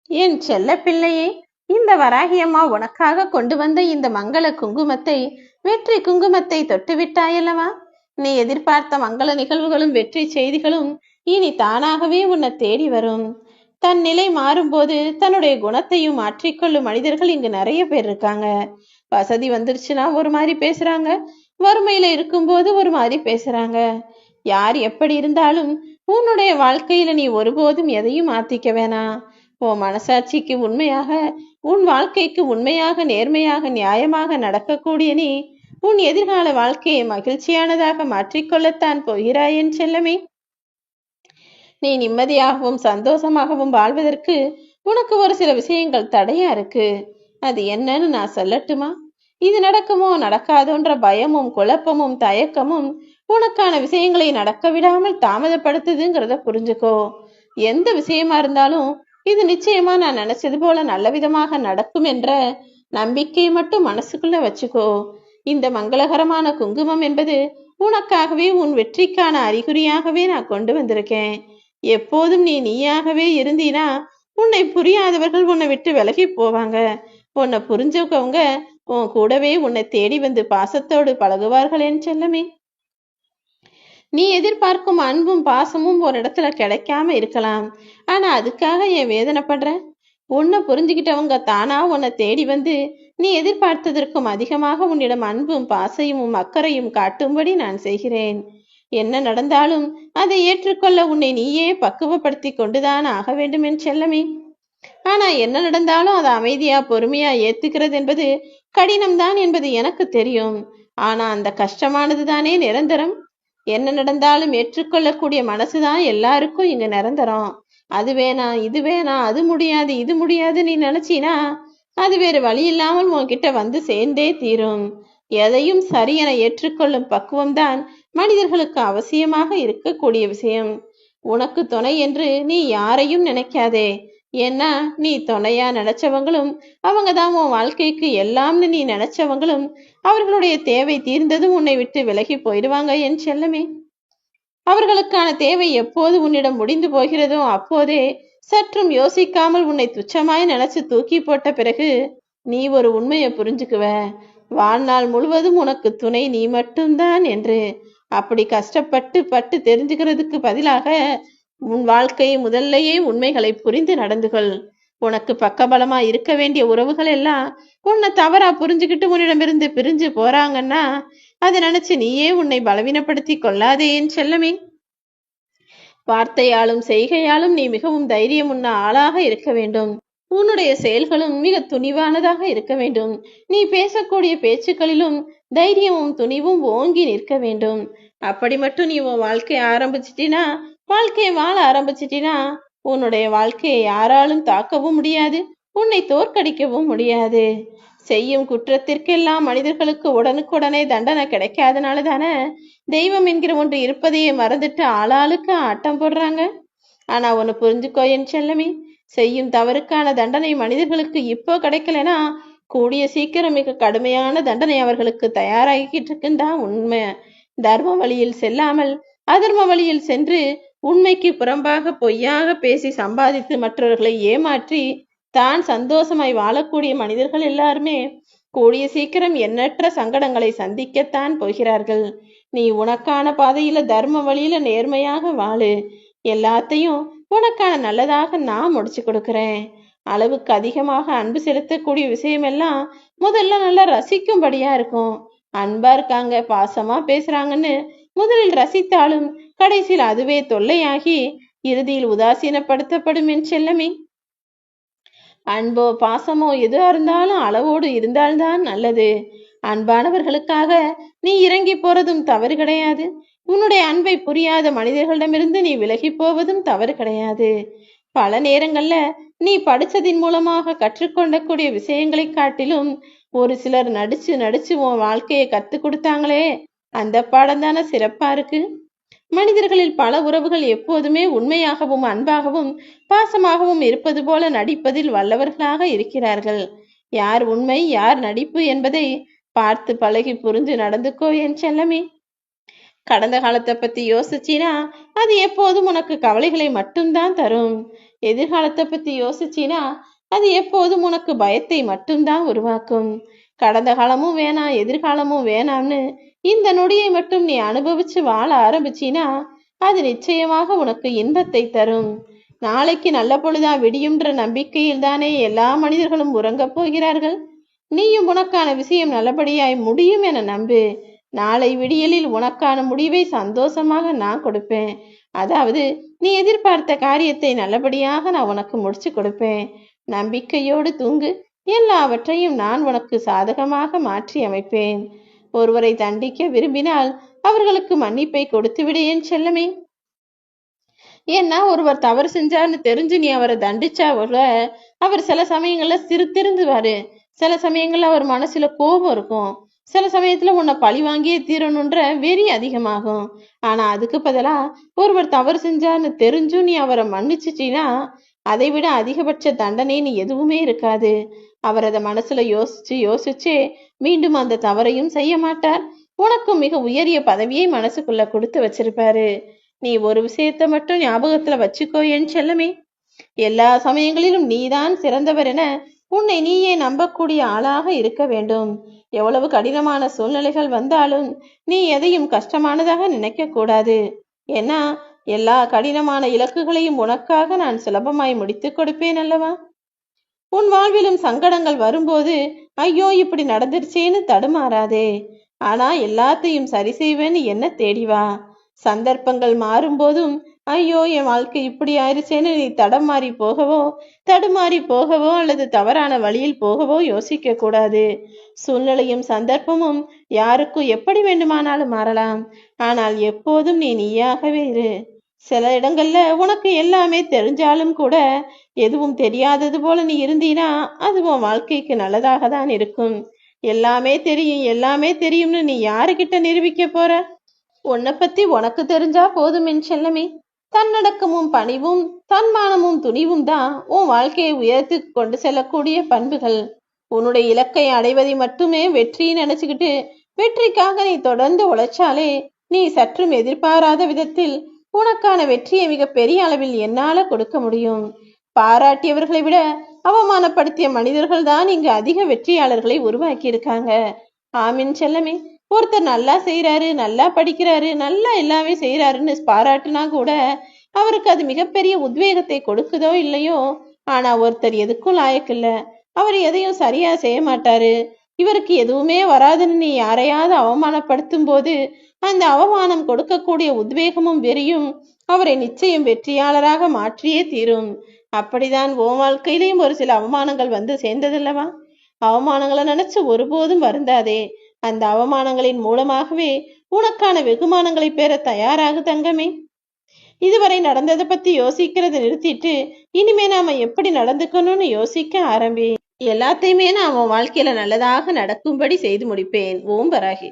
என் செல்ல பிள்ளையே, இந்த வராகியம்மா உனக்காக கொண்டு வந்த இந்த மங்கள குங்குமத்தை, வெற்றி குங்குமத்தை தொட்டு விட்டாயல்லவா? நீ எதிர்பார்த்த மங்கள நிகழ்வுகளும் வெற்றி செய்திகளும் இனி தானாகவே உன்னை தேடி வரும். தன் நிலை மாறும்போது தன்னுடைய குணத்தையும் மாற்றிக்கொள்ளும் மனிதர்கள் இங்கு நிறைய பேர் இருக்காங்க. வசதி வந்துருச்சுன்னா ஒரு மாதிரி பேசுறாங்க, வறுமையில இருக்கும்போது ஒரு மாதிரி பேசுறாங்க. யார் எப்படி இருந்தாலும் உன்னுடைய வாழ்க்கையில நீ ஒருபோதும் எதையும் மாத்திக்க வேணாம். உன் மனசாட்சிக்கு உண்மையாக, உன் வாழ்க்கைக்கு உண்மையாக, நேர்மையாக, நியாயமாக நடக்கக்கூடிய நீ உன் எதிர்கால வாழ்க்கையை மகிழ்ச்சியானதாக மாற்றிக்கொள்ளத்தான் போகிறாய் என் செல்லமே. நீ நிம்மதியாகவும் சந்தோஷமாகவும் வாழ்வதற்கு உனக்கு ஒரு சில விஷயங்கள் தடையா இருக்கு. அது என்னன்னு நான் சொல்லட்டுமா? இது நடக்குமோ நடக்காதோன்ற பயமும் குழப்பமும் தயக்கமும் உனக்கான விஷயங்களை நடக்க விடாமல் தாமதப்படுத்துதுங்கிறத புரிஞ்சுக்கோ. எந்த விஷயமா இருந்தாலும் இது நிச்சயமா நான் நினைச்சது போல நல்ல விதமாக நடக்கும் என்ற நம்பிக்கையை மட்டும் மனசுக்குள்ள வச்சுக்கோ. இந்த மங்களகரமான குங்குமம் என்பது உனக்காகவே, உன் வெற்றிக்கான அறிகுறியாகவே நான் கொண்டு வந்திருக்கேன். எப்போதும் நீ நீயாகவே இருந்தீனா உன்னை புரியாதவர்கள் உன்னை விட்டு விலகி போவாங்க. உன்னை புரிஞ்சவங்க உன் கூடவே உன்னை தேடி வந்து பாசத்தோடு பழகுவார்கள் என் செல்லமே. நீ எதிர்பார்க்கும் அன்பும் பாசமும் ஒரு இடத்துல கிடைக்காம இருக்கலாம். ஆனா அதுக்காக ஏன் வேதனைப்படுற? உன்னை புரிஞ்சுக்கிட்டவங்க தானா உன்னை தேடி வந்து நீ எதிர்பார்த்ததற்கும் அதிகமாக உன்னிடம் அன்பும் பாசையும் அக்கறையும் காட்டும்படி நான் செய்கிறேன். என்ன நடந்தாலும் அதை ஏற்றுக்கொள்ள உன்னை நீயே பக்குவப்படுத்தி கொண்டுதான் ஆக வேண்டும் என் செல்லமே. ஆனா என்ன நடந்தாலும் அதை அமைதியா பொறுமையா ஏத்துக்கிறது என்பது கடினம்தான் என்பது எனக்கு தெரியும். ஆனா அந்த கஷ்டமானது தானே நிரந்தரம். என்ன நடந்தாலும் ஏற்றுக்கொள்ளக்கூடிய மனசுதான் எல்லாருக்கும் இங்க நிரந்தரம். அது வேணாம், இது வேணாம், அது முடியாது, இது முடியாது நீ நினைச்சினா அது வேறு வழி இல்லாமல் உன்கிட்ட வந்து சேர்ந்தே தீரும். எதையும் சரியென ஏற்றுக்கொள்ளும் பக்குவம்தான் மனிதர்களுக்கு அவசியமாக இருக்கக்கூடிய விஷயம். உனக்கு துணை என்று நீ யாரையும் நினைக்காதே. ஏன்னா நீ துணையா நினைச்சவங்களும் அவங்கதான் உன் வாழ்க்கைக்கு எல்லாம்னு நீ நினைச்சவங்களும் அவர்களுடைய தேவை தீர்ந்ததும் உன்னை விட்டு விலகி போயிடுவாங்க என் செல்லமே. அவர்களுக்கான தேவை எப்போது உன்னிடம் முடிந்து போகிறதோ அப்போதே சற்றும் யோசிக்காமல் உன்னை துச்சமாய் நினைச்சு தூக்கி போட்ட பிறகு நீ ஒரு உண்மையை புரிஞ்சுக்குவ. வாழ்நாள் முழுவதும் உனக்கு துணை நீ மட்டும்தான் என்று. அப்படி கஷ்டப்பட்டு பட்டு தெரிஞ்சுக்கிறதுக்கு பதிலாக உன் வாழ்க்கை முதல்லையே உண்மைகளை புரிந்து நடந்துகள். உனக்கு பக்கபலமா இருக்க வேண்டிய உறவுகள் எல்லாம் உன்னை தவறா புரிஞ்சுக்கிட்டு உன்னிடமிருந்து பிரிஞ்சு போறாங்கன்னா அதை நினைச்சு நீயே உன்னை பலவீனப்படுத்தி கொள்ளாதே என் செல்லமே. வார்த்தையாலும் செய்கையாலும் நீ மிகவும் தைரியம் உள்ள ஆளாக இருக்க வேண்டும். உன்னுடைய செயல்களும் மிக துணிவானதாக இருக்க வேண்டும். நீ பேசக்கூடிய பேச்சுக்களிலும் தைரியமும் துணிவும் ஓங்கி நிற்க வேண்டும். அப்படி மட்டும் நீ உன் வாழ்க்கையை ஆரம்பிச்சிட்டினா, வாழ்க்கையை வாழ ஆரம்பிச்சிட்டினா உன்னுடைய வாழ்க்கையை யாராலும் தாக்கவும் முடியாது, உன்னை தோற்கடிக்கவும் முடியாது. செய்யும் குற்றத்திற்கெல்லாம் மனிதர்களுக்கு உடனுக்குடனே தண்டனை கிடைக்காதனால தானே தெய்வம் என்கிற ஒன்று இருப்பதையே மறந்துட்டு ஆளாளுக்கு ஆட்டம் போடுறாங்க. ஆனா ஒன்னு புரிஞ்சுக்கோ என் செல்லமே, செய்யும் தவறுக்கான தண்டனை மனிதர்களுக்கு இப்போ கிடைக்கலனா கூடிய சீக்கிரம் மிக கடுமையான தண்டனை அவர்களுக்கு தயாராகிக்கிட்டு இருக்குன்னு உண்மை. தர்ம வழியில் செல்லாமல் அதர்ம வழியில் சென்று உண்மைக்கு புறம்பாக பொய்யாக பேசி சம்பாதித்து மற்றவர்களை ஏமாற்றி தான் சந்தோஷமாய் வாழக்கூடிய மனிதர்கள் எல்லாருமே கூடிய சீக்கிரம் எண்ணற்ற சங்கடங்களை சந்திக்கத்தான் போகிறார்கள். நீ உனக்கான பாதையில தர்ம வழியில நேர்மையாக வாழு. எல்லாத்தையும் உனக்கான நல்லதாக நான் முடிச்சு கொடுக்கிறேன். அளவுக்கு அதிகமாக அன்பு செலுத்தக்கூடிய விஷயமெல்லாம் முதல்ல நல்லா ரசிக்கும்படியா இருக்கும். அன்பா இருக்காங்க, பாசமா பேசுறாங்கன்னு முதலில் ரசித்தாலும் கடைசியில் அதுவே தொல்லையாகி இறுதியில் உதாசீனப்படுத்தப்படும் என் செல்லமே. அன்போ பாசமோ எதுவா இருந்தாலும் அளவோடு இருந்தால்தான் நல்லது. அன்பானவர்களுக்காக நீ இறங்கி போறதும் தவறு கிடையாது. உன்னுடைய அன்பை புரியாத மனிதர்களிடமிருந்து நீ விலகி போவதும் தவறு கிடையாது. பல நேரங்கள்ல நீ படிச்சதின் மூலமாக கற்றுக்கொண்டக்கூடிய விஷயங்களை காட்டிலும் ஒரு சிலர் நடிச்சு நடிச்சு உன் வாழ்க்கையை கத்து கொடுத்தாங்களே, அந்த பாடம் தானே சிறப்பா இருக்கு. மனிதர்களில் பல உறவுகள் எப்போதுமே உண்மையாகவும் அன்பாகவும் பாசமாகவும் இருப்பது போல நடிப்பதில் வல்லவர்களாக இருக்கிறார்கள். யார் உண்மை யார் நடிப்பு என்பதை பார்த்து பழகி புரிந்து நடந்துக்கோ என் செல்லமே. கடந்த காலத்தை பத்தி யோசிச்சினா அது எப்போதும் உனக்கு கவலைகளை மட்டும்தான் தரும். எதிர்காலத்தை பத்தி யோசிச்சினா அது எப்போதும் உனக்கு பயத்தை மட்டும்தான் உருவாக்கும். கடந்த காலமும் வேணாம், எதிர்காலமும் வேணாம்னு இந்த நொடியை மட்டும் நீ அனுபவிச்சு வாழ ஆரம்பிச்சினா அது நிச்சயமாக உனக்கு இன்பத்தை தரும். நாளைக்கு நல்ல பொழுதா விடியும்ன்ற நம்பிக்கையில் தானே எல்லா மனிதர்களும் உறங்கப் போகிறார்கள். நீயும் உனக்கான விஷயம் நல்லபடியாய் முடியும் என நம்பு. நாளை விடியலில் உனக்கான முடிவை சந்தோஷமாக நான் கொடுப்பேன். அதாவது நீ எதிர்பார்த்த காரியத்தை நல்லபடியாக நான் உனக்கு முடிச்சு கொடுப்பேன். நம்பிக்கையோடு தூங்கு. எல்லாவற்றையும் நான் உனக்கு சாதகமாக மாற்றி அமைப்பேன். ஒருவரை தண்டிக்க விரும்பினால் அவர்களுக்கு மன்னிப்பை கொடுத்து விடு என் செல்லமே. ஏன்னா ஒருவர் தவறு செஞ்சார்னு தெரிஞ்சு நீ அவரை தண்டிச்சா அவர் சில சமயங்கள்ல திருந்துவாரு. சில சமயங்கள்ல அவர் மனசுல கோபம் இருக்கும். சில சமயத்துல உன்னை பழி வாங்கியே தீரணுன்ற வெறி அதிகமாகும். ஆனா அதுக்கு பதிலா ஒருவர் தவறு செஞ்சார்னு தெரிஞ்சும் நீ அவரை மன்னிச்சிட்டீன்னா அதை விட அதிகபட்ச தண்டனைன்னு எதுவுமே இருக்காது. அவர் அதை மனசுல யோசிச்சே மீண்டும் அந்த தவறையும் செய்ய மாட்டார். உனக்கும் மிக உயரிய பதவியை மனசுக்குள்ள கொடுத்து வச்சிருப்பாரு. நீ ஒரு விஷயத்த மட்டும் ஞாபகத்துல வச்சுக்கோ என் செல்லமே. எல்லா சமயங்களிலும் நீதான் சிறந்தவர் என உன்னை நீயே நம்பக்கூடிய ஆளாக இருக்க வேண்டும். எவ்வளவு கடினமான சூழ்நிலைகள் வந்தாலும் நீ எதையும் கஷ்டமானதாக நினைக்க கூடாது. ஏன்னா எல்லா கடினமான இலக்குகளையும் உனக்காக நான் சுலபமாய் முடித்து கொடுப்பேன் அல்லவா. உன் வாழ்விலும் சங்கடங்கள் வரும்போது ஐயோ இப்படி நடந்துருச்சேன்னு தடுமாறாதே. ஆனா எல்லாத்தையும் சரி செய்வேன்னு என்ன தேடிவா. சந்தர்ப்பங்கள் மாறும்போதும் ஐயோ என் வாழ்க்கை இப்படி ஆயிடுச்சேன்னு நீ தடுமாறி போகவோ அல்லது தவறான வழியில் போகவோ யோசிக்க கூடாது. சூழ்நிலையும் சந்தர்ப்பமும் யாருக்கும் எப்படி வேண்டுமானாலும் மாறலாம். ஆனால் எப்போதும் நீ நீயாகவே இரு. சில இடங்கள்ல உனக்கு எல்லாமே தெரிஞ்சாலும் கூட எதுவும் தெரியாதது போல நீ இருந்தீனா அது உன் வாழ்க்கைக்கு நல்லதாக தான் இருக்கும். எல்லாமே தெரியும்னு நீ யாருக்கிட்ட நிரூபிக்க போற? உன்னை பத்தி உனக்கு தெரிஞ்சா போதும் என் செல்லமே. தன்னடக்கமும் பணிவும் தன்மானமும் துணிவும் தான் உன் வாழ்க்கையை உயர்த்தி கொண்டு செல்லக்கூடிய பண்புகள். உன்னுடைய இலக்கை அடைவதை மட்டுமே வெற்றின்னு நினைச்சுக்கிட்டு வெற்றிக்காக நீ தொடர்ந்து உழைச்சாலே நீ சற்றும் எதிர்பாராத விதத்தில் உனக்கான வெற்றியை மிக பெரிய அளவில் என்னால கொடுக்க முடியும். பாராட்டியவர்களை விட அவமானப்படுத்திய மனிதர்கள் தான் இங்கு அதிக வெற்றியாளர்களை உருவாக்கி இருக்காங்க. ஆமின் செல்லமே. ஒருத்தர் நல்லா செய்யறாரு, நல்லா படிக்கிறாரு, நல்லா எல்லாமே செய்யறாருன்னு பாராட்டுனா கூட அவருக்கு அது மிகப்பெரிய உத்வேகத்தை கொடுக்குதோ இல்லையோ. ஆனா ஒருத்தர் எதுக்கும் லாயக்கில்ல, அவர் எதையும் சரியா செய்ய மாட்டாரு, இவருக்கு எதுவுமே வராதுன்னு நீ யாரையாவது அவமானப்படுத்தும் போது அந்த அவமானம் கொடுக்கக்கூடிய உத்வேகமும் வெறியும் அவரை நிச்சயம் வெற்றியாளராக மாற்றியே தீரும். அப்படிதான் உன் வாழ்க்கையிலையும் ஒரு சில அவமானங்கள் வந்து சேர்ந்ததில்லவா. அவமானங்களை நினைச்சு ஒருபோதும் வருந்தாதே. அந்த அவமானங்களின் மூலமாகவே உனக்கான வெகுமானங்களை பெற தயாராகு தங்கமே. இதுவரை நடந்ததை பத்தி யோசிக்கிறத நிறுத்திட்டு இனிமே நாம எப்படி நடந்துக்கணும்னு யோசிக்க ஆரம்பி. எல்லாத்தையுமே நான் அவன் வாழ்க்கையில நல்லதாக நடக்கும்படி செய்து முடிப்பேன். ஓம் வராகி.